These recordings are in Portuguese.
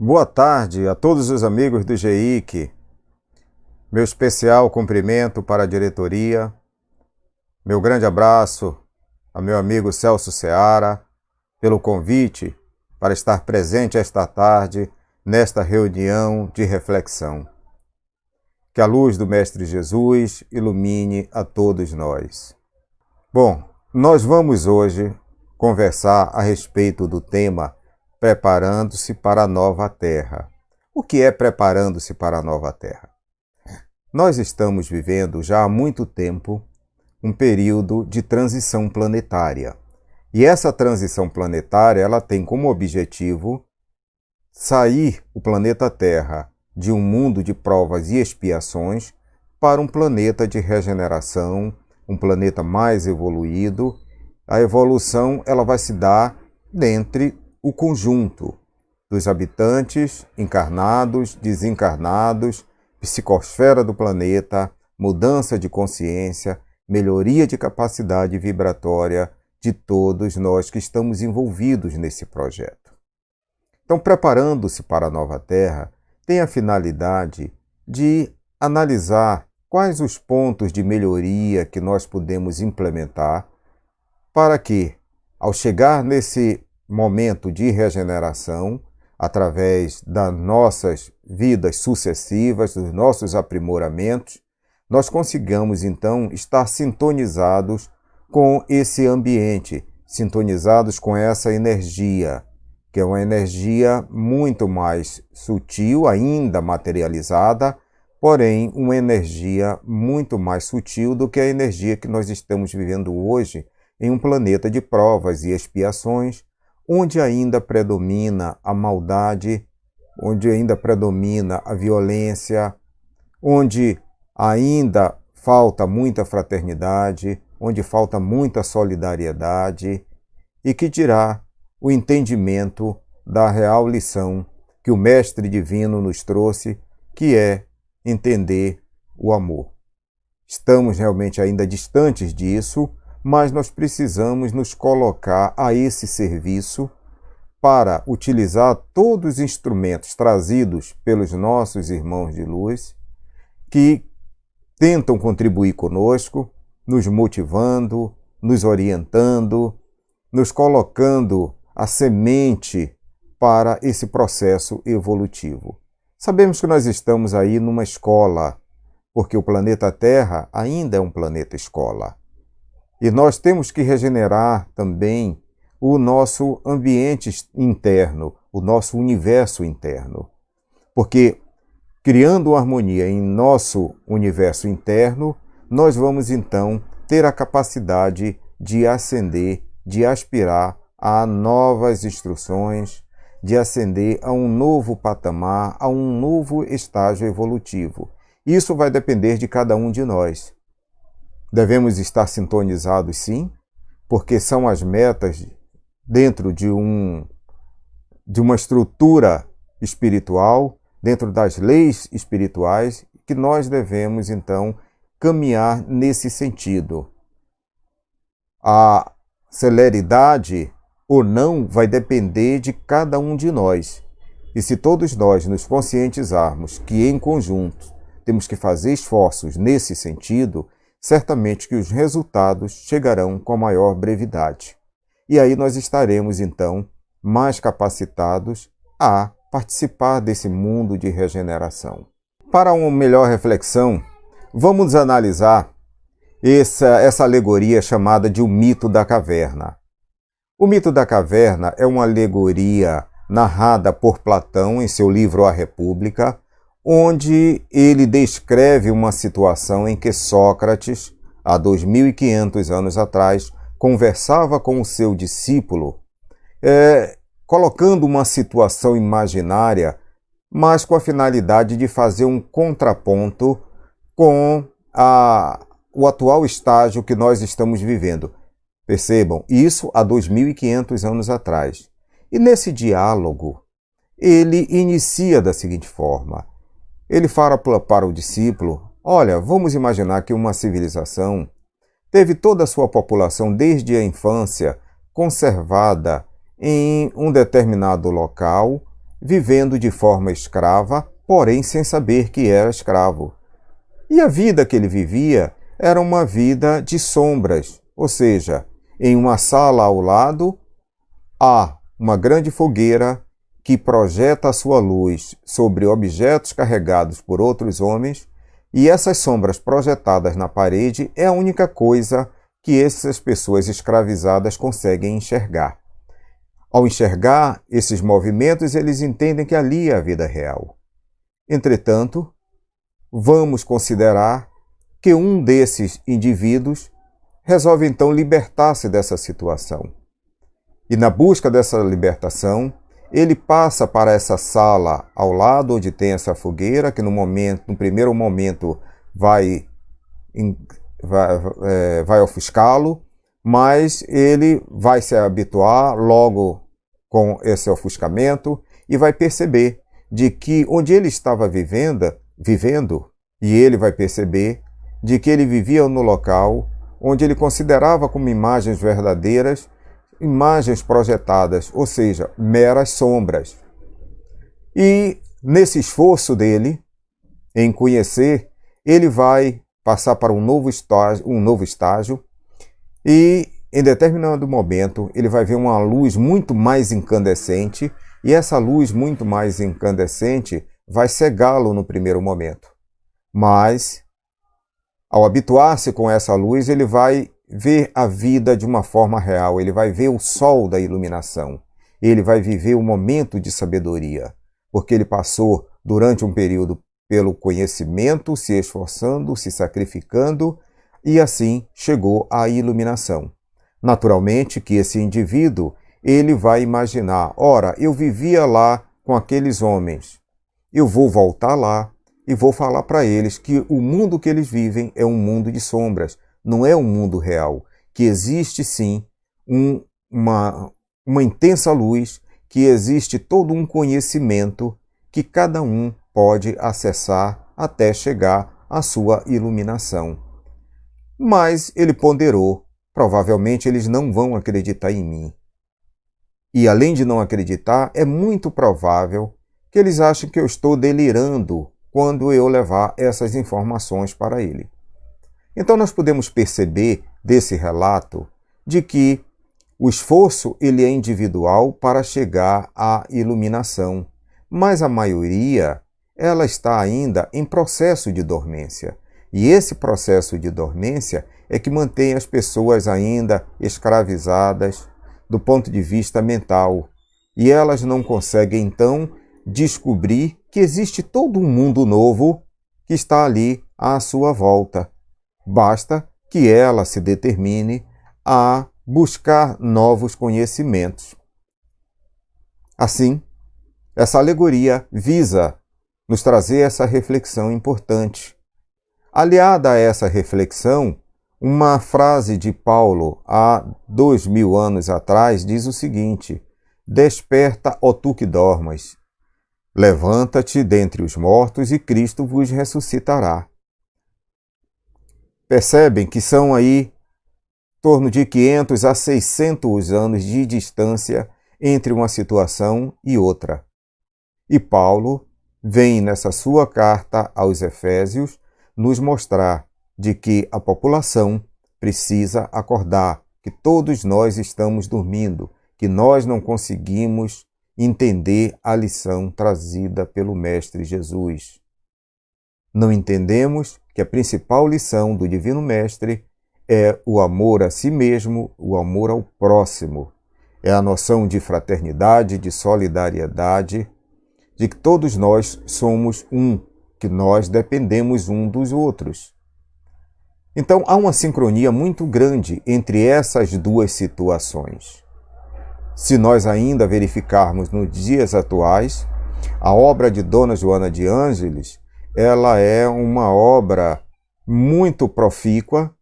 Boa tarde a todos os amigos do GIC. Meu especial cumprimento para a diretoria. Meu grande abraço a meu amigo Celso Seara pelo convite para estar presente esta tarde nesta reunião de reflexão. Que a luz do Mestre Jesus ilumine a todos nós. Bom, nós vamos hoje conversar a respeito do tema Preparando-se para a Nova Terra. O que é preparando-se para a Nova Terra? Nós estamos vivendo já há muito tempo um período de transição planetária. E essa transição planetária ela tem como objetivo sair o planeta Terra de um mundo de provas e expiações para um planeta de regeneração, um planeta mais evoluído. A evolução ela vai se dar dentre o conjunto dos habitantes encarnados, desencarnados, psicosfera do planeta, mudança de consciência, melhoria de capacidade vibratória de todos nós que estamos envolvidos nesse projeto. Então, preparando-se para a nova Terra, tem a finalidade de analisar quais os pontos de melhoria que nós podemos implementar para que, ao chegar nesse momento de regeneração, através das nossas vidas sucessivas, dos nossos aprimoramentos, nós consigamos então estar sintonizados com esse ambiente, sintonizados com essa energia, que é uma energia muito mais sutil, ainda materializada, porém uma energia muito mais sutil do que a energia que nós estamos vivendo hoje em um planeta de provas e expiações, onde ainda predomina a maldade, onde ainda predomina a violência, onde ainda falta muita fraternidade, onde falta muita solidariedade, e que dirá o entendimento da real lição que o Mestre Divino nos trouxe, que é entender o amor. Estamos realmente ainda distantes disso, mas nós precisamos nos colocar a esse serviço para utilizar todos os instrumentos trazidos pelos nossos irmãos de luz que tentam contribuir conosco, nos motivando, nos orientando, nos colocando a semente para esse processo evolutivo. Sabemos que nós estamos aí numa escola, porque o planeta Terra ainda é um planeta escola. E nós temos que regenerar também o nosso ambiente interno, o nosso universo interno. Porque, criando harmonia em nosso universo interno, nós vamos então ter a capacidade de ascender, de aspirar a novas instruções, de ascender a um novo patamar, a um novo estágio evolutivo. Isso vai depender de cada um de nós. Devemos estar sintonizados, sim, porque são as metas dentro de uma estrutura espiritual, dentro das leis espirituais, que nós devemos, então, caminhar nesse sentido. A celeridade ou não vai depender de cada um de nós. E se todos nós nos conscientizarmos que, em conjunto, temos que fazer esforços nesse sentido, certamente que os resultados chegarão com a maior brevidade. E aí nós estaremos, então, mais capacitados a participar desse mundo de regeneração. Para uma melhor reflexão, vamos analisar essa alegoria chamada de o mito da caverna. O mito da caverna é uma alegoria narrada por Platão em seu livro A República, onde ele descreve uma situação em que Sócrates, há 2.500 anos atrás, conversava com o seu discípulo, colocando uma situação imaginária, mas com a finalidade de fazer um contraponto com o atual estágio que nós estamos vivendo. Percebam, isso há 2.500 anos atrás. E nesse diálogo, ele inicia da seguinte forma. Ele fala para o discípulo, olha, vamos imaginar que uma civilização teve toda a sua população desde a infância conservada em um determinado local vivendo de forma escrava, porém sem saber que era escravo. E a vida que ele vivia era uma vida de sombras, ou seja, em uma sala ao lado há uma grande fogueira que projeta a sua luz sobre objetos carregados por outros homens, e essas sombras projetadas na parede é a única coisa que essas pessoas escravizadas conseguem enxergar. Ao enxergar esses movimentos, eles entendem que ali é a vida real. Entretanto, vamos considerar que um desses indivíduos resolve então libertar-se dessa situação. E na busca dessa libertação, ele passa para essa sala ao lado onde tem essa fogueira, que no primeiro momento vai ofuscá-lo, mas ele vai se habituar logo com esse ofuscamento e vai perceber de que onde ele estava vivendo, e ele vai perceber de que ele vivia no local onde ele considerava como imagens verdadeiras, imagens projetadas, ou seja, meras sombras. E nesse esforço dele em conhecer, ele vai passar para um novo estágio e em determinado momento ele vai ver uma luz muito mais incandescente, e essa luz muito mais incandescente vai cegá-lo no primeiro momento. Mas, ao habituar-se com essa luz, ele vai ver a vida de uma forma real, ele vai ver o sol da iluminação, ele vai viver o momento de sabedoria, porque ele passou durante um período pelo conhecimento, se esforçando, se sacrificando, e assim chegou à iluminação. Naturalmente que esse indivíduo, ele vai imaginar, ora, eu vivia lá com aqueles homens, eu vou voltar lá e vou falar para eles que o mundo que eles vivem é um mundo de sombras, não é um mundo real, que existe sim uma intensa luz, que existe todo um conhecimento que cada um pode acessar até chegar à sua iluminação. Mas ele ponderou, provavelmente eles não vão acreditar em mim. E além de não acreditar, é muito provável que eles achem que eu estou delirando quando eu levar essas informações para ele. Então nós podemos perceber desse relato de que o esforço ele é individual para chegar à iluminação, mas a maioria ela está ainda em processo de dormência. E esse processo de dormência é que mantém as pessoas ainda escravizadas do ponto de vista mental. E elas não conseguem, então, descobrir que existe todo um mundo novo que está ali à sua volta. Basta que ela se determine a buscar novos conhecimentos. Assim, essa alegoria visa nos trazer essa reflexão importante. Aliada a essa reflexão, uma frase de Paulo há 2000 anos atrás diz o seguinte: desperta, ó tu que dormas, levanta-te dentre os mortos e Cristo vos ressuscitará. Percebem que são aí em torno de 500 a 600 anos de distância entre uma situação e outra. E Paulo vem nessa sua carta aos Efésios nos mostrar de que a população precisa acordar, que todos nós estamos dormindo, que nós não conseguimos entender a lição trazida pelo Mestre Jesus. Não entendemos que a principal lição do Divino Mestre é o amor a si mesmo, o amor ao próximo. É a noção de fraternidade, de solidariedade, de que todos nós somos um, que nós dependemos um dos outros. Então, há uma sincronia muito grande entre essas duas situações. Se nós ainda verificarmos nos dias atuais, a obra de Dona Joana de Ângeles, ela é uma obra muito profícua,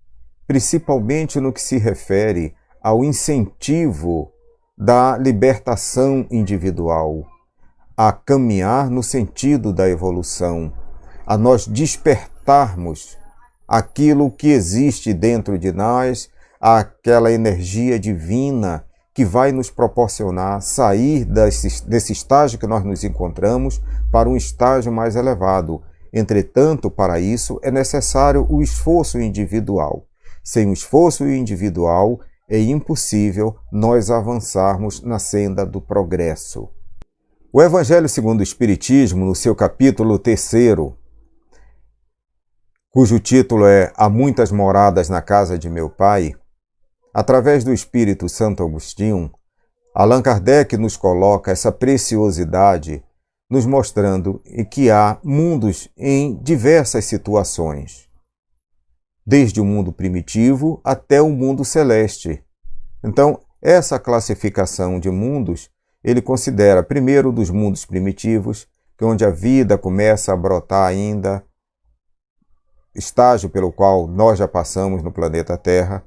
principalmente no que se refere ao incentivo da libertação individual, a caminhar no sentido da evolução, a nós despertarmos aquilo que existe dentro de nós, aquela energia divina que vai nos proporcionar sair desse estágio que nós nos encontramos para um estágio mais elevado. Entretanto, para isso é necessário o esforço individual. Sem o esforço individual, é impossível nós avançarmos na senda do progresso. O Evangelho segundo o Espiritismo, no seu capítulo 3º, cujo título é Há muitas moradas na casa de meu Pai, através do Espírito Santo Agostinho, Allan Kardec nos coloca essa preciosidade, nos mostrando que há mundos em diversas situações, desde o mundo primitivo até o mundo celeste. Então, essa classificação de mundos, ele considera primeiro dos mundos primitivos, que é onde a vida começa a brotar ainda, estágio pelo qual nós já passamos no planeta Terra.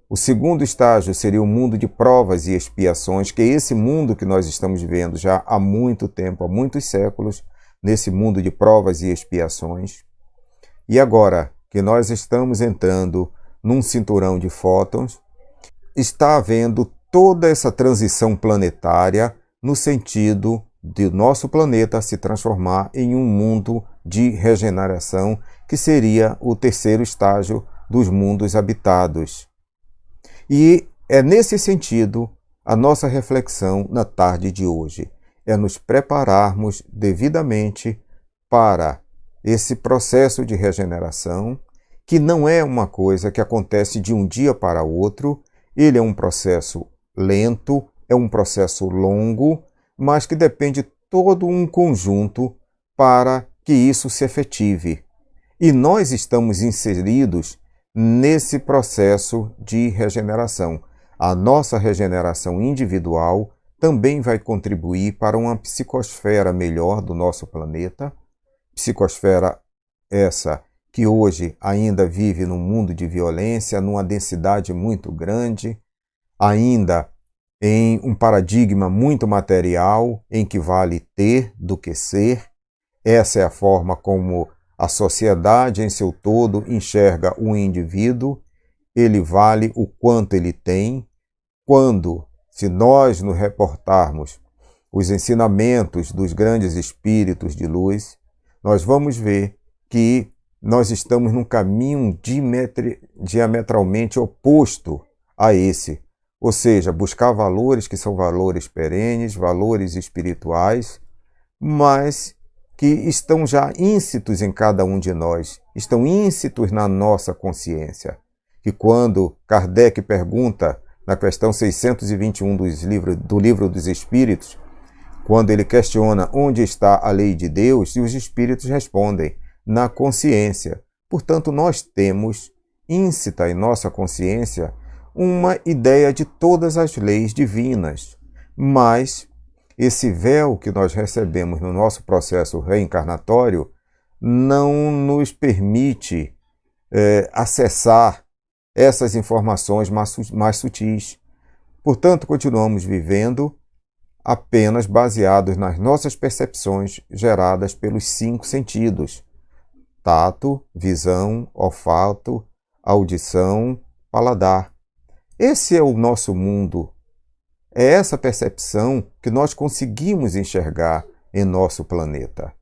O segundo estágio seria o mundo de provas e expiações, que é esse mundo que nós estamos vivendo já há muito tempo, há muitos séculos, nesse mundo de provas e expiações. E agora que nós estamos entrando num cinturão de fótons, está havendo toda essa transição planetária no sentido de nosso planeta se transformar em um mundo de regeneração, que seria o terceiro estágio dos mundos habitados. E é nesse sentido a nossa reflexão na tarde de hoje. É nos prepararmos devidamente para esse processo de regeneração, que não é uma coisa que acontece de um dia para outro. Ele é um processo lento, é um processo longo, mas que depende de todo um conjunto para que isso se efetive. E nós estamos inseridos nesse processo de regeneração. A nossa regeneração individual também vai contribuir para uma psicosfera melhor do nosso planeta. Psicosfera essa que hoje ainda vive num mundo de violência, numa densidade muito grande, ainda em um paradigma muito material, em que vale ter do que ser. Essa é a forma como a sociedade em seu todo enxerga o indivíduo. Ele vale o quanto ele tem. Quando, se nós nos reportarmos os ensinamentos dos grandes espíritos de luz, nós vamos ver que nós estamos num caminho diametralmente oposto a esse. Ou seja, buscar valores que são valores perenes, valores espirituais, mas que estão já íncitos em cada um de nós, estão íncitos na nossa consciência. E quando Kardec pergunta, na questão 621 do Livro dos Espíritos, quando ele questiona onde está a lei de Deus, e os espíritos respondem, na consciência. Portanto, nós temos íncita em nossa consciência uma ideia de todas as leis divinas, mas esse véu que nós recebemos no nosso processo reencarnatório não nos permite acessar essas informações mais sutis. Portanto, continuamos vivendo apenas baseados nas nossas percepções geradas pelos 5 sentidos: tato, visão, olfato, audição, paladar. Esse é o nosso mundo. É essa percepção que nós conseguimos enxergar em nosso planeta.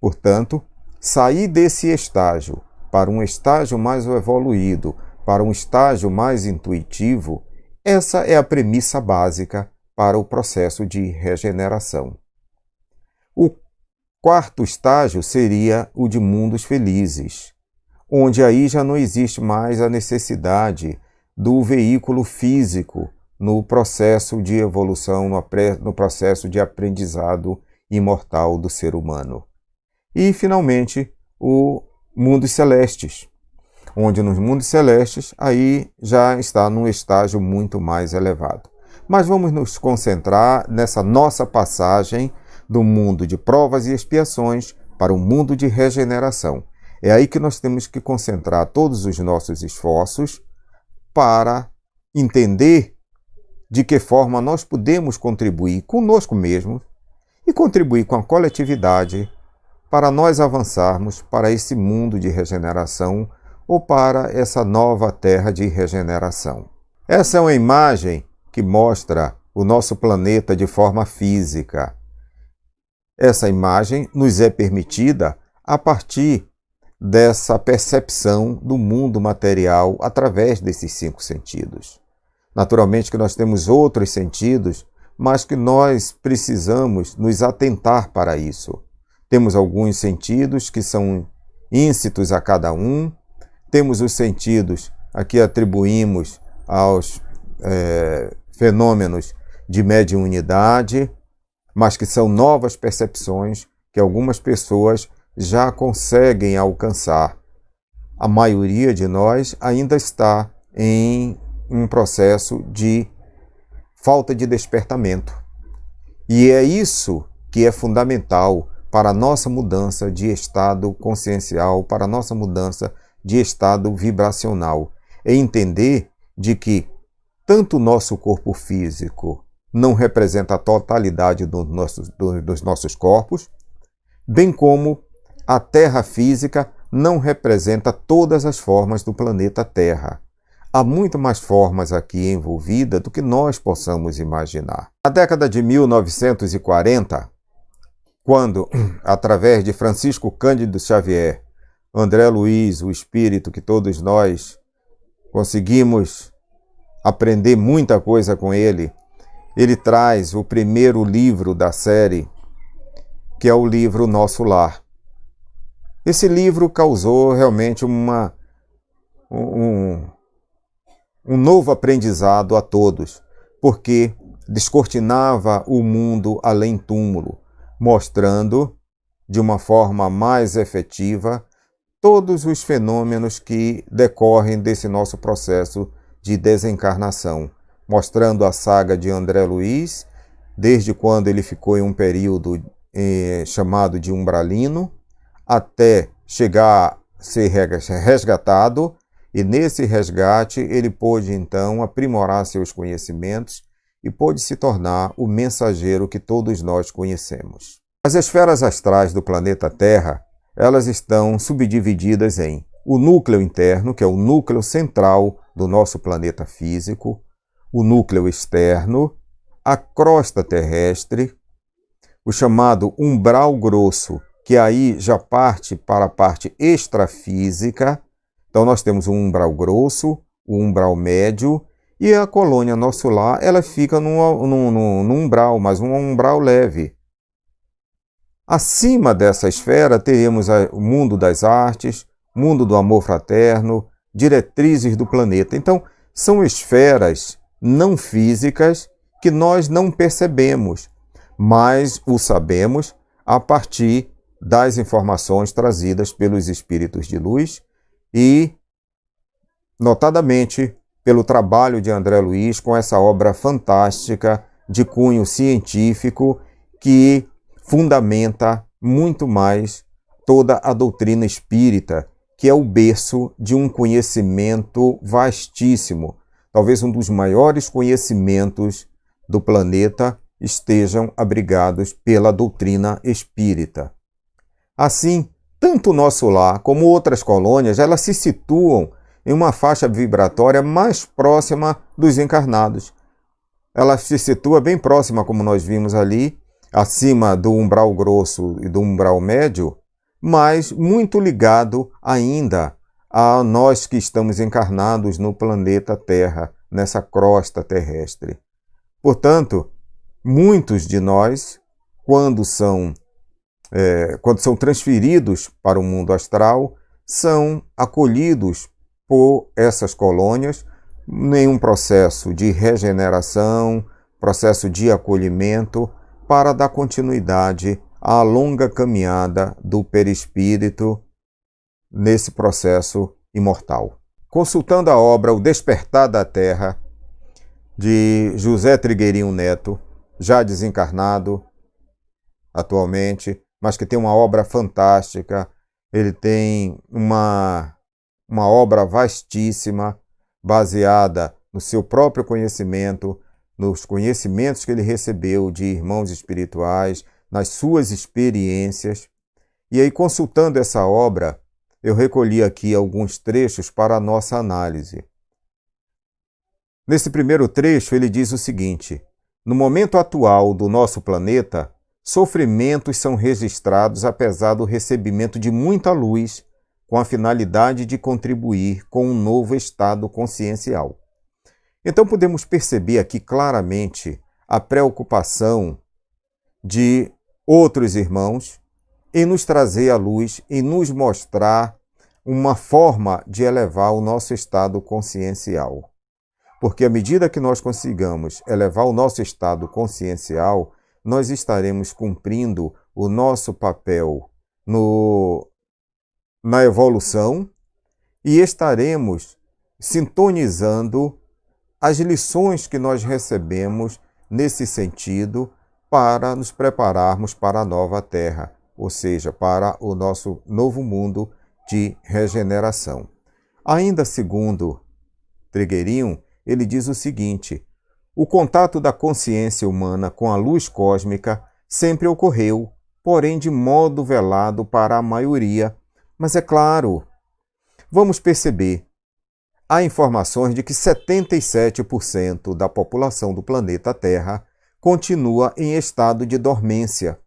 Portanto, sair desse estágio para um estágio mais evoluído, para um estágio mais intuitivo, essa é a premissa básica para o processo de regeneração. O quarto estágio seria o de mundos felizes, onde aí já não existe mais a necessidade do veículo físico no processo de evolução, no processo de aprendizado imortal do ser humano. E, finalmente, o mundos celestes, onde nos mundos celestes aí já está num estágio muito mais elevado. Mas vamos nos concentrar nessa nossa passagem do mundo de provas e expiações para o mundo de regeneração. É aí que nós temos que concentrar todos os nossos esforços para entender de que forma nós podemos contribuir conosco mesmos e contribuir com a coletividade para nós avançarmos para esse mundo de regeneração ou para essa nova terra de regeneração. Essa é uma imagem que mostra o nosso planeta de forma física. Essa imagem nos é permitida a partir dessa percepção do mundo material através desses 5 sentidos. Naturalmente que nós temos outros sentidos, mas que nós precisamos nos atentar para isso. Temos alguns sentidos que são íncitos a cada um, temos os sentidos a que atribuímos aos fenômenos de mediunidade, mas que são novas percepções que algumas pessoas já conseguem alcançar. A maioria de nós ainda está em um processo de falta de despertamento. E é isso que é fundamental para a nossa mudança de estado consciencial, para a nossa mudança de estado vibracional. É entender de que tanto o nosso corpo físico não representa a totalidade dos nossos corpos, bem como a Terra física não representa todas as formas do planeta Terra. Há muito mais formas aqui envolvidas do que nós possamos imaginar. Na década de 1940, quando, através de Francisco Cândido Xavier, André Luiz, o espírito que todos nós conseguimos aprender muita coisa com ele, ele traz o primeiro livro da série, que é o livro Nosso Lar. Esse livro causou realmente um novo aprendizado a todos, porque descortinava o mundo além túmulo, mostrando de uma forma mais efetiva todos os fenômenos que decorrem desse nosso processo de desencarnação, mostrando a saga de André Luiz, desde quando ele ficou em um período chamado de umbralino, até chegar a ser resgatado, e nesse resgate ele pôde então aprimorar seus conhecimentos e pôde se tornar o mensageiro que todos nós conhecemos. As esferas astrais do planeta Terra, elas estão subdivididas em o núcleo interno, que é o núcleo central do nosso planeta físico, o núcleo externo, a crosta terrestre, o chamado umbral grosso, que aí já parte para a parte extrafísica. Então nós temos o umbral grosso, o umbral médio, e a colônia Nosso Lar, ela fica num umbral, mas um umbral leve. Acima dessa esfera teremos o mundo das artes, mundo do amor fraterno, diretrizes do planeta. Então, são esferas não físicas que nós não percebemos, mas o sabemos a partir das informações trazidas pelos espíritos de luz e, notadamente, pelo trabalho de André Luiz com essa obra fantástica de cunho científico que fundamenta muito mais toda a doutrina espírita, que é o berço de um conhecimento vastíssimo. Talvez um dos maiores conhecimentos do planeta estejam abrigados pela doutrina espírita. Assim, tanto o Nosso Lar como outras colônias, elas se situam em uma faixa vibratória mais próxima dos encarnados. Ela se situa bem próxima, como nós vimos ali, acima do umbral grosso e do umbral médio, mas muito ligado ainda a nós que estamos encarnados no planeta Terra, nessa crosta terrestre. Portanto, muitos de nós, quando são transferidos para o mundo astral, são acolhidos por essas colônias em um processo de regeneração, processo de acolhimento, para dar continuidade à longa caminhada do perispírito nesse processo imortal. Consultando a obra O Despertar da Terra, de José Trigueirinho Neto, já desencarnado atualmente, mas que tem uma obra fantástica, ele tem uma obra vastíssima, baseada no seu próprio conhecimento, nos conhecimentos que ele recebeu de irmãos espirituais, nas suas experiências. E aí, consultando essa obra, eu recolhi aqui alguns trechos para a nossa análise. Nesse primeiro trecho, ele diz o seguinte: no momento atual do nosso planeta, sofrimentos são registrados apesar do recebimento de muita luz, com a finalidade de contribuir com um novo estado consciencial. Então podemos perceber aqui claramente a preocupação de outros irmãos em nos trazer a luz, em nos mostrar uma forma de elevar o nosso estado consciencial. Porque à medida que nós consigamos elevar o nosso estado consciencial, nós estaremos cumprindo o nosso papel na evolução e estaremos sintonizando as lições que nós recebemos nesse sentido para nos prepararmos para a nova Terra, ou seja, para o nosso novo mundo de regeneração. Ainda segundo Trigueirinho, ele diz o seguinte: o contato da consciência humana com a luz cósmica sempre ocorreu, porém de modo velado para a maioria. Mas é claro, vamos perceber, há informações de que 77% da população do planeta Terra continua em estado de dormência.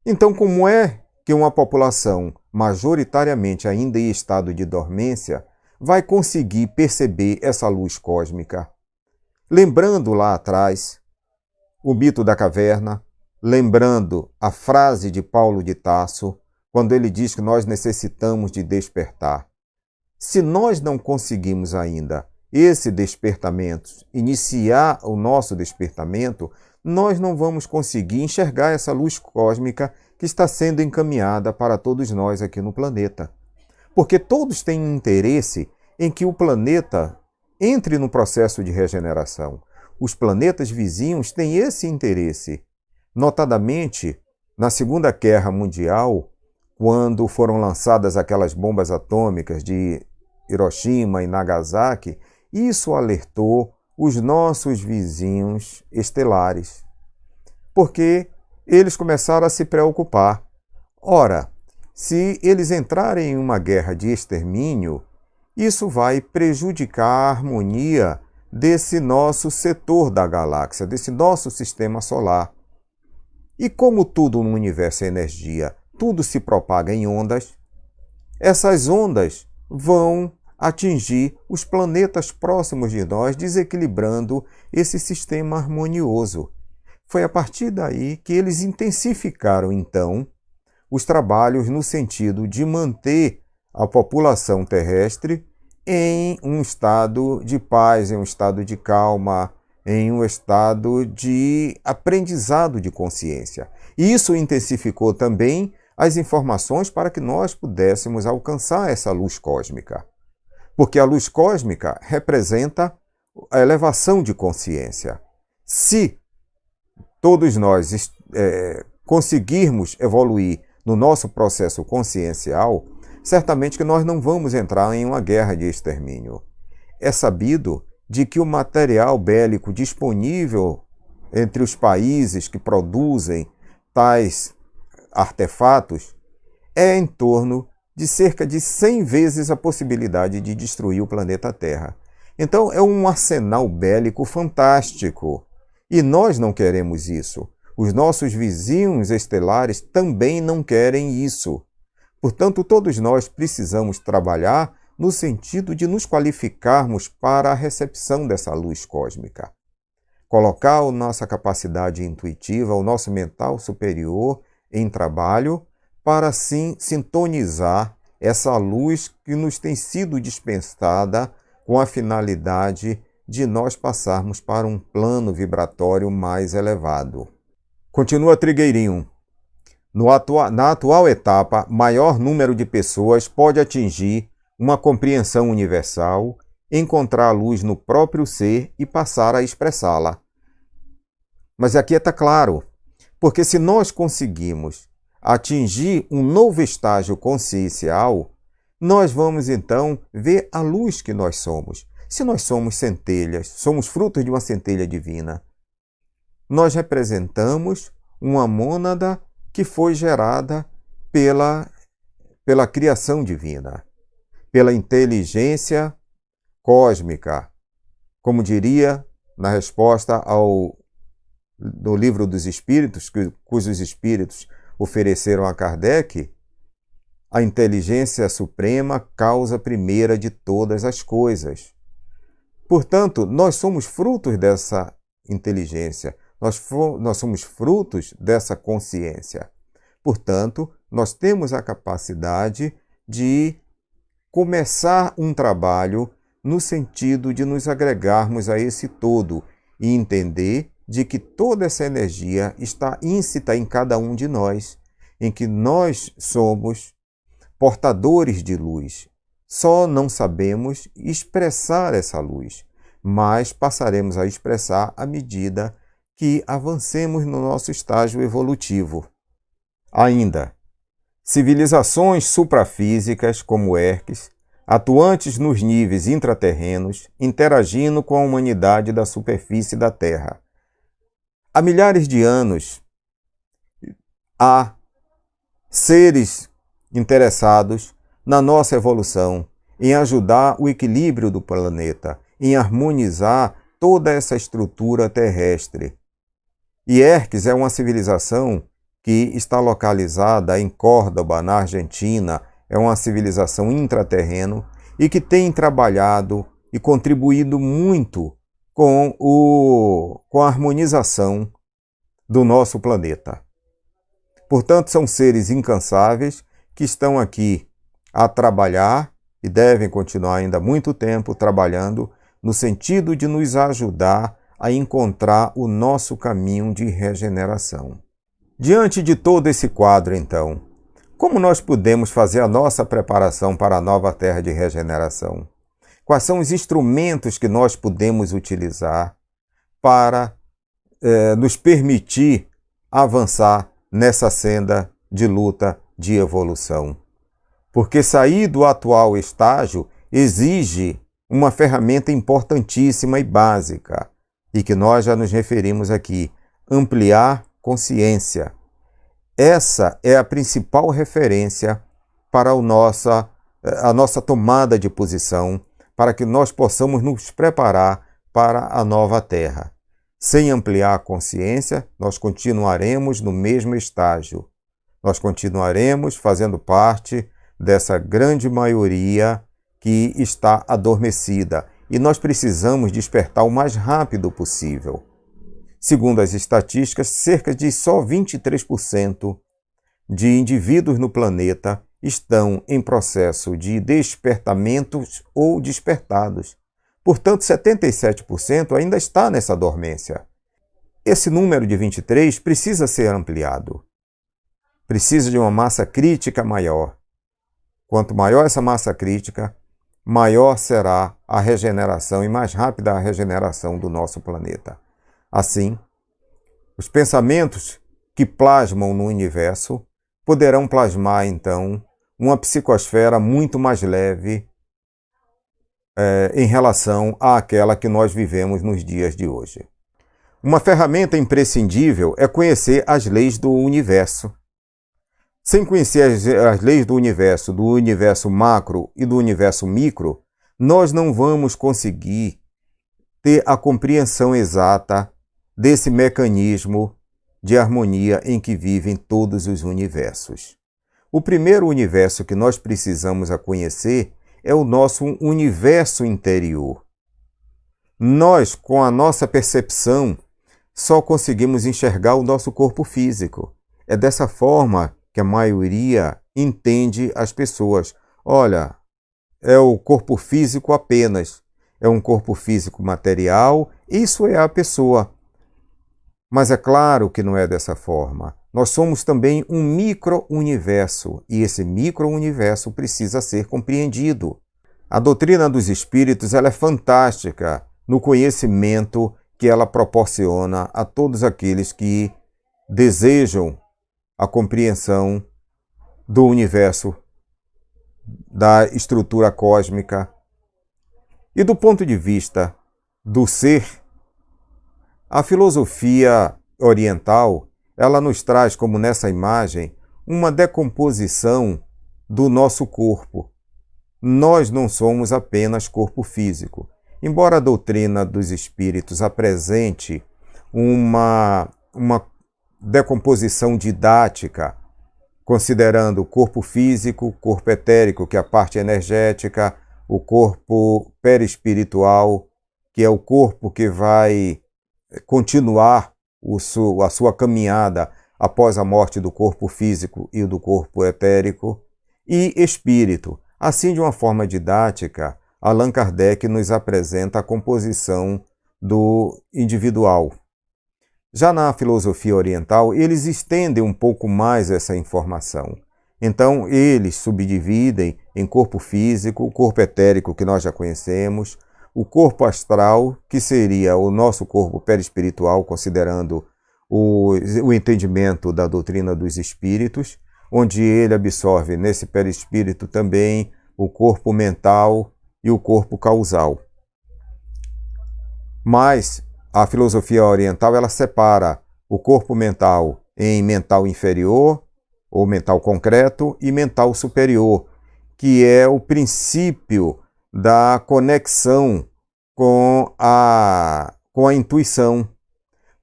Então, como é que uma população majoritariamente ainda em estado de dormência vai conseguir perceber essa luz cósmica? Lembrando lá atrás o mito da caverna, lembrando a frase de Paulo de Tarso, quando ele diz que nós necessitamos de despertar. Se nós não conseguimos ainda esse despertamento, iniciar o nosso despertamento, nós não vamos conseguir enxergar essa luz cósmica que está sendo encaminhada para todos nós aqui no planeta. Porque todos têm interesse em que o planeta entre no processo de regeneração. Os planetas vizinhos têm esse interesse. Notadamente, na Segunda Guerra Mundial, quando foram lançadas aquelas bombas atômicas de Hiroshima e Nagasaki, isso alertou os nossos vizinhos estelares, porque eles começaram a se preocupar. Ora, se eles entrarem em uma guerra de extermínio, isso vai prejudicar a harmonia desse nosso setor da galáxia, desse nosso sistema solar. E como tudo no universo é energia, tudo se propaga em ondas, essas ondas vão atingir os planetas próximos de nós, desequilibrando esse sistema harmonioso. Foi a partir daí que eles intensificaram, então, os trabalhos no sentido de manter a população terrestre em um estado de paz, em um estado de calma, em um estado de aprendizado de consciência. E isso intensificou também as informações para que nós pudéssemos alcançar essa luz cósmica. Porque a luz cósmica representa a elevação de consciência. Se todos nós conseguirmos evoluir no nosso processo consciencial, certamente que nós não vamos entrar em uma guerra de extermínio. É sabido de que o material bélico disponível entre os países que produzem tais artefatos é em torno de cerca de 100 vezes a possibilidade de destruir o planeta Terra. Então é um arsenal bélico fantástico. E nós não queremos isso. Os nossos vizinhos estelares também não querem isso. Portanto, todos nós precisamos trabalhar no sentido de nos qualificarmos para a recepção dessa luz cósmica. Colocar a nossa capacidade intuitiva, o nosso mental superior em trabalho, para assim sintonizar essa luz que nos tem sido dispensada com a finalidade de nós passarmos para um plano vibratório mais elevado. Continua Trigueirinho. Na atual etapa, maior número de pessoas pode atingir uma compreensão universal, encontrar a luz no próprio ser e passar a expressá-la. Mas aqui está claro, porque se nós conseguimos atingir um novo estágio consciencial, nós vamos então ver a luz que nós somos. Se nós somos centelhas, somos frutos de uma centelha divina, nós representamos uma mônada que foi gerada pela criação divina, pela inteligência cósmica, como diria na resposta do Livro dos Espíritos, cujos espíritos ofereceram a Kardec, a inteligência suprema, causa primeira de todas as coisas. Portanto, nós somos frutos dessa inteligência, nós somos frutos dessa consciência. Portanto, nós temos a capacidade de começar um trabalho no sentido de nos agregarmos a esse todo e entender de que toda essa energia está íncita em cada um de nós, em que nós somos portadores de luz. Só não sabemos expressar essa luz, mas passaremos a expressar à medida que avancemos no nosso estágio evolutivo. Ainda, civilizações suprafísicas como Herques, atuantes nos níveis intraterrenos, interagindo com a humanidade da superfície da Terra. Há milhares de anos, há seres interessados na nossa evolução, em ajudar o equilíbrio do planeta, em harmonizar toda essa estrutura terrestre. E Herques é uma civilização que está localizada em Córdoba, na Argentina, é uma civilização intraterreno e que tem trabalhado e contribuído muito com a harmonização do nosso planeta. Portanto, são seres incansáveis que estão aqui a trabalhar e devem continuar ainda muito tempo trabalhando no sentido de nos ajudar a encontrar o nosso caminho de regeneração. Diante de todo esse quadro, então, como nós podemos fazer a nossa preparação para a nova terra de regeneração? Quais são os instrumentos que nós podemos utilizar para nos permitir avançar nessa senda de luta, de evolução? Porque sair do atual estágio exige uma ferramenta importantíssima e básica, e que nós já nos referimos aqui, ampliar consciência. Essa é a principal referência para a nossa tomada de posição, para que nós possamos nos preparar para a nova Terra. Sem ampliar a consciência, nós continuaremos no mesmo estágio. Nós continuaremos fazendo parte dessa grande maioria que está adormecida, e nós precisamos despertar o mais rápido possível. Segundo as estatísticas, cerca de só 23% de indivíduos no planeta estão em processo de despertamentos ou despertados. Portanto, 77% ainda está nessa dormência. Esse número de 23 precisa ser ampliado. Precisa de uma massa crítica maior. Quanto maior essa massa crítica, maior será a regeneração e mais rápida a regeneração do nosso planeta. Assim, os pensamentos que plasmam no universo poderão plasmar, então, uma psicosfera muito mais leve em relação àquela que nós vivemos nos dias de hoje. Uma ferramenta imprescindível é conhecer as leis do universo. Sem conhecer as leis do universo macro e do universo micro, nós não vamos conseguir ter a compreensão exata desse mecanismo de harmonia em que vivem todos os universos. O primeiro universo que nós precisamos conhecer é o nosso universo interior. Nós, com a nossa percepção, só conseguimos enxergar o nosso corpo físico. É dessa forma que a maioria entende as pessoas. Olha, é o corpo físico apenas. É um corpo físico material, isso é a pessoa. Mas é claro que não é dessa forma. Nós somos também um micro-universo, e esse micro-universo precisa ser compreendido. A doutrina dos espíritos ela é fantástica no conhecimento que ela proporciona a todos aqueles que desejam a compreensão do universo, da estrutura cósmica. E do ponto de vista do ser, a filosofia oriental, ela nos traz, como nessa imagem, uma decomposição do nosso corpo. Nós não somos apenas corpo físico. Embora a doutrina dos espíritos apresente uma decomposição didática, considerando o corpo físico, o corpo etérico, que é a parte energética, o corpo perispiritual, que é o corpo que vai continuar a sua caminhada após a morte do corpo físico e do corpo etérico, e espírito. Assim, de uma forma didática, Allan Kardec nos apresenta a composição do individual. Já na filosofia oriental, eles estendem um pouco mais essa informação. Então, eles subdividem em corpo físico, o corpo etérico, que nós já conhecemos, o corpo astral, que seria o nosso corpo perispiritual, considerando o entendimento da doutrina dos espíritos, onde ele absorve nesse perispírito também o corpo mental e o corpo causal. Mas a filosofia oriental ela separa o corpo mental em mental inferior, ou mental concreto, e mental superior, que é o princípio da conexão com a intuição.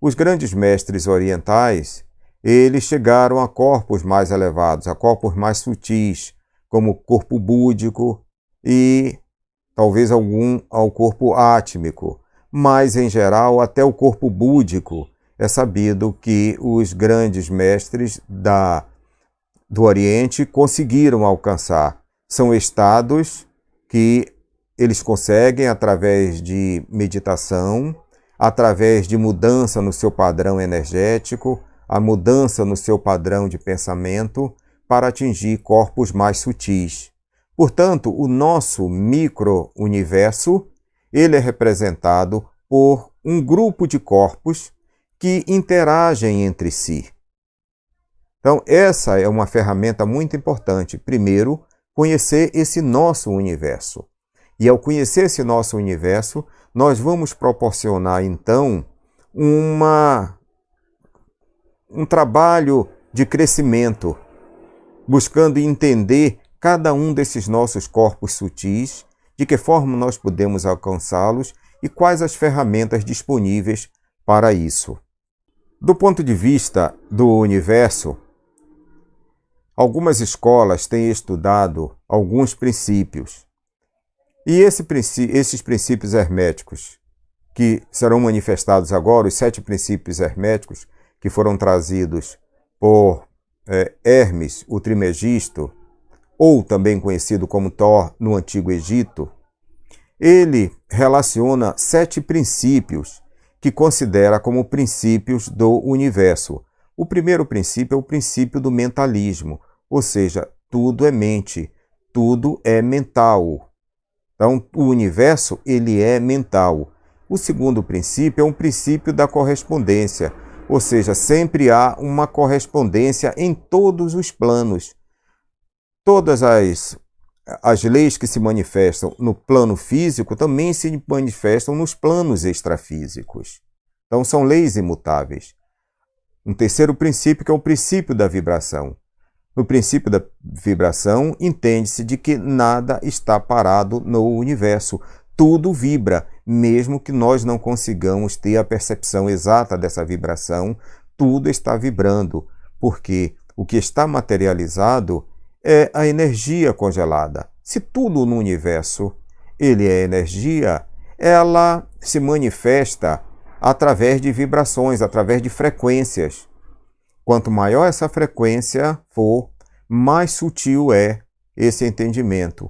Os grandes mestres orientais, eles chegaram a corpos mais elevados, a corpos mais sutis, como o corpo búdico e talvez ao corpo átmico. Mas, em geral, até o corpo búdico é sabido que os grandes mestres do Oriente conseguiram alcançar. São estados que eles conseguem através de meditação, através de mudança no seu padrão energético, a mudança no seu padrão de pensamento, para atingir corpos mais sutis. Portanto, o nosso micro-universo, ele é representado por um grupo de corpos que interagem entre si. Então, essa é uma ferramenta muito importante. Primeiro, conhecer esse nosso universo. E ao conhecer esse nosso universo, nós vamos proporcionar, então, um trabalho de crescimento, buscando entender cada um desses nossos corpos sutis, de que forma nós podemos alcançá-los e quais as ferramentas disponíveis para isso. Do ponto de vista do universo, algumas escolas têm estudado alguns princípios. E esses princípios herméticos, que serão manifestados agora, os 7 princípios herméticos, que foram trazidos por Hermes, o Trimegisto, ou também conhecido como Thor no Antigo Egito, ele relaciona 7 princípios que considera como princípios do universo. O primeiro princípio é o princípio do mentalismo, ou seja, tudo é mente, tudo é mental. Então, o universo ele é mental. O segundo princípio é um princípio da correspondência, ou seja, sempre há uma correspondência em todos os planos. Todas as leis que se manifestam no plano físico também se manifestam nos planos extrafísicos. Então, são leis imutáveis. Um terceiro princípio que é o princípio da vibração. No princípio da vibração, entende-se de que nada está parado no universo. Tudo vibra, mesmo que nós não consigamos ter a percepção exata dessa vibração, tudo está vibrando, porque o que está materializado é a energia congelada. Se tudo no universo ele é energia, ela se manifesta através de vibrações, através de frequências. Quanto maior essa frequência for, mais sutil é esse entendimento.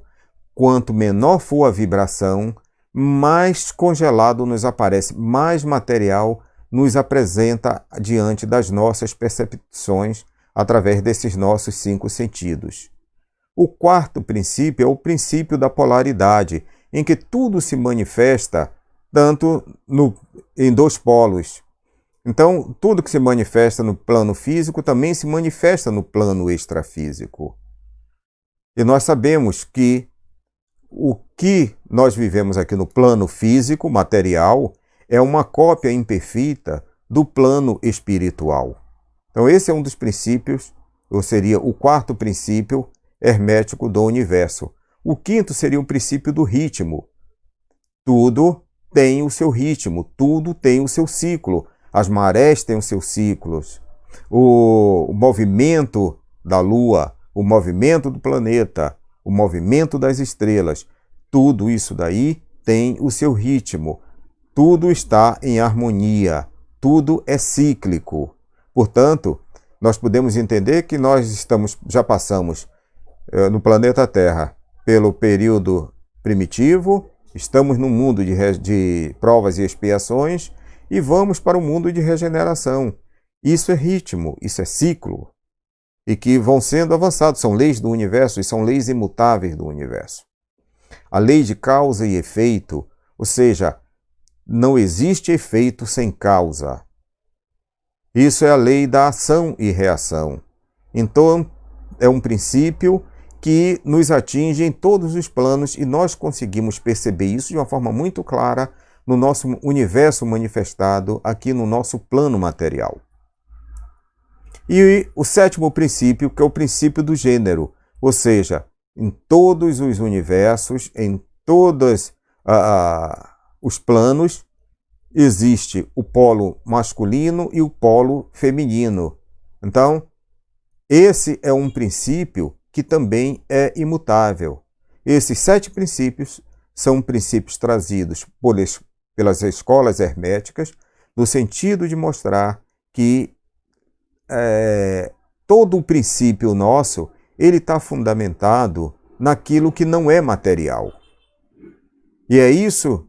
Quanto menor for a vibração, mais congelado nos aparece, mais material nos apresenta diante das nossas percepções através desses nossos 5 sentidos. O quarto princípio é o princípio da polaridade, em que tudo se manifesta tanto em 2 polos. Então, tudo que se manifesta no plano físico também se manifesta no plano extrafísico. E nós sabemos que o que nós vivemos aqui no plano físico, material, é uma cópia imperfeita do plano espiritual. Então, esse é um dos princípios, ou seria o quarto princípio hermético do universo. O quinto seria o princípio do ritmo. Tudo tem o seu ritmo, tudo tem o seu ciclo. As marés têm os seus ciclos. O movimento da Lua, o movimento do planeta, o movimento das estrelas, tudo isso daí tem o seu ritmo. Tudo está em harmonia, tudo é cíclico. Portanto, nós podemos entender que nós já passamos no planeta Terra pelo período primitivo, estamos no mundo de provas e expiações e vamos para o mundo de regeneração. Isso é ritmo, isso é ciclo, e que vão sendo avançados, são leis do universo e são leis imutáveis do universo. A lei de causa e efeito, ou seja, não existe efeito sem causa. Isso é a lei da ação e reação. Então, é um princípio que nos atinge em todos os planos e nós conseguimos perceber isso de uma forma muito clara no nosso universo manifestado aqui no nosso plano material. E o sétimo princípio, que é o princípio do gênero, ou seja, em todos os universos, em todos os planos, existe o polo masculino e o polo feminino. Então, esse é um princípio que também é imutável. Esses 7 princípios são princípios trazidos pelas escolas herméticas, no sentido de mostrar que todo o princípio nosso ele está fundamentado naquilo que não é material. E é isso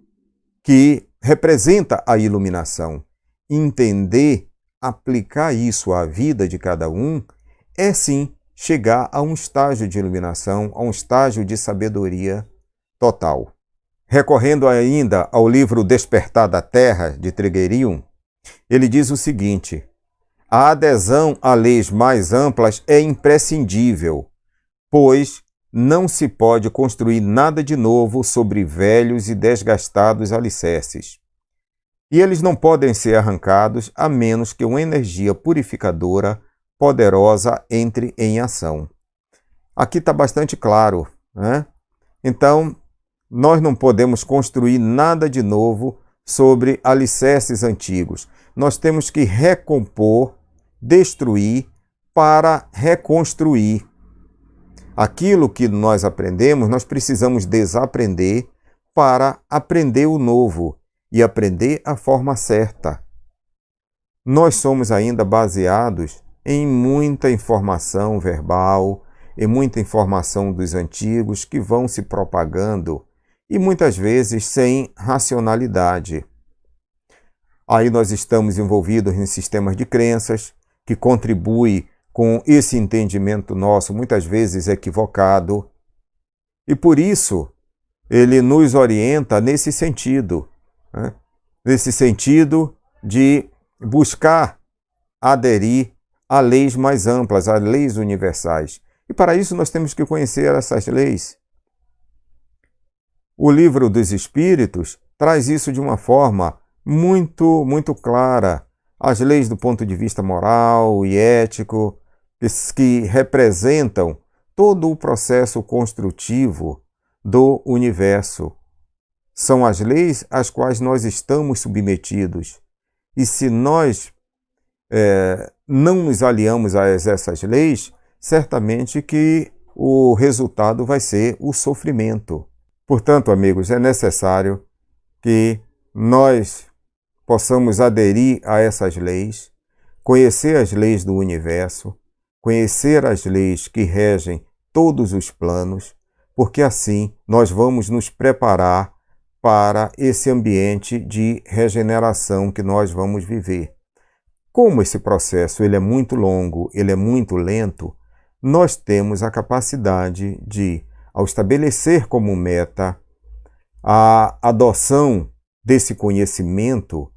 que representa a iluminação. Entender, aplicar isso à vida de cada um, é sim chegar a um estágio de iluminação, a um estágio de sabedoria total. Recorrendo ainda ao livro Despertar da Terra, de Triguerion, ele diz o seguinte: a adesão a leis mais amplas é imprescindível, pois não se pode construir nada de novo sobre velhos e desgastados alicerces. E eles não podem ser arrancados a menos que uma energia purificadora poderosa entre em ação. Aqui está bastante claro, né? Então, nós não podemos construir nada de novo sobre alicerces antigos. Nós temos que recompor, destruir para reconstruir. Aquilo que nós aprendemos, nós precisamos desaprender para aprender o novo e aprender a forma certa. Nós somos ainda baseados em muita informação verbal, em muita informação dos antigos que vão se propagando e muitas vezes sem racionalidade. Aí nós estamos envolvidos em sistemas de crenças que contribuem com esse entendimento nosso, muitas vezes equivocado. E por isso, ele nos orienta nesse sentido, né? Nesse sentido de buscar aderir a leis mais amplas, a leis universais. E para isso nós temos que conhecer essas leis. O Livro dos Espíritos traz isso de uma forma muito clara. As leis do ponto de vista moral e ético, que representam todo o processo construtivo do universo. São as leis às quais nós estamos submetidos. E se nós não nos aliamos a essas leis, certamente que o resultado vai ser o sofrimento. Portanto, amigos, é necessário que nós possamos aderir a essas leis, conhecer as leis do universo, conhecer as leis que regem todos os planos, porque assim nós vamos nos preparar para esse ambiente de regeneração que nós vamos viver. Como esse processo ele é muito longo, ele é muito lento, nós temos a capacidade de, ao estabelecer como meta a adoção desse conhecimento,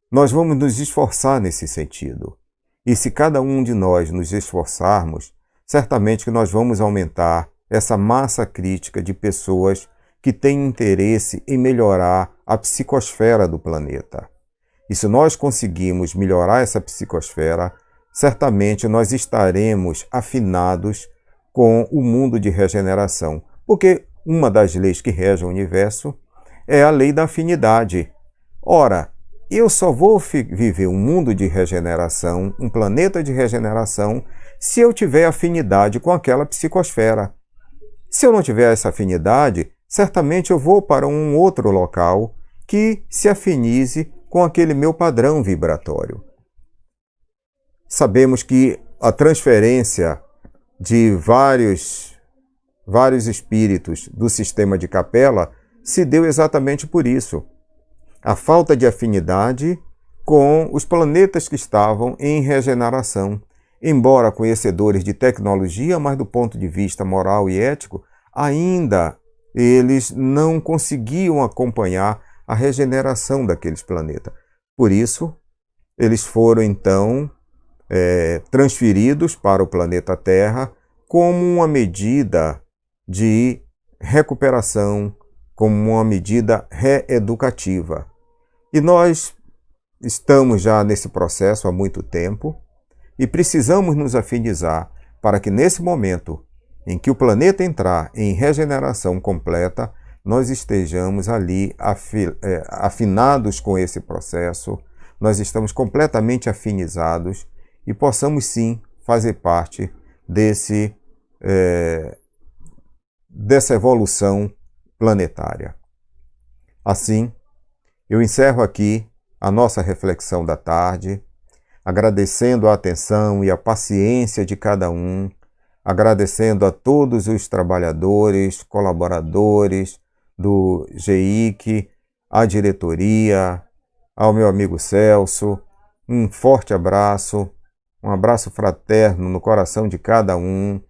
nós vamos nos esforçar nesse sentido. E se cada um de nós nos esforçarmos, certamente que nós vamos aumentar essa massa crítica de pessoas que têm interesse em melhorar a psicosfera do planeta. E se nós conseguirmos melhorar essa psicosfera, certamente nós estaremos afinados com o mundo de regeneração. Porque uma das leis que rege o universo é a lei da afinidade. Ora, eu só vou viver um mundo de regeneração, um planeta de regeneração, se eu tiver afinidade com aquela psicosfera. Se eu não tiver essa afinidade, certamente eu vou para um outro local que se afinize com aquele meu padrão vibratório. Sabemos que a transferência de vários espíritos do sistema de Capela se deu exatamente por isso. A falta de afinidade com os planetas que estavam em regeneração. Embora conhecedores de tecnologia, mas do ponto de vista moral e ético, ainda eles não conseguiam acompanhar a regeneração daqueles planetas. Por isso, eles foram então transferidos para o planeta Terra como uma medida de recuperação, como uma medida reeducativa. E nós estamos já nesse processo há muito tempo e precisamos nos afinizar para que nesse momento em que o planeta entrar em regeneração completa, nós estejamos ali afinados com esse processo, nós estamos completamente afinizados e possamos sim fazer parte dessa evolução planetária. Assim, eu encerro aqui a nossa reflexão da tarde, agradecendo a atenção e a paciência de cada um, agradecendo a todos os trabalhadores, colaboradores do GEIC, à diretoria, ao meu amigo Celso, um forte abraço, um abraço fraterno no coração de cada um,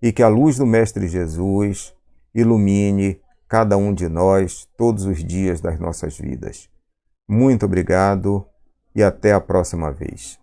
e que a luz do Mestre Jesus ilumine cada um de nós todos os dias das nossas vidas. Muito obrigado e até a próxima vez.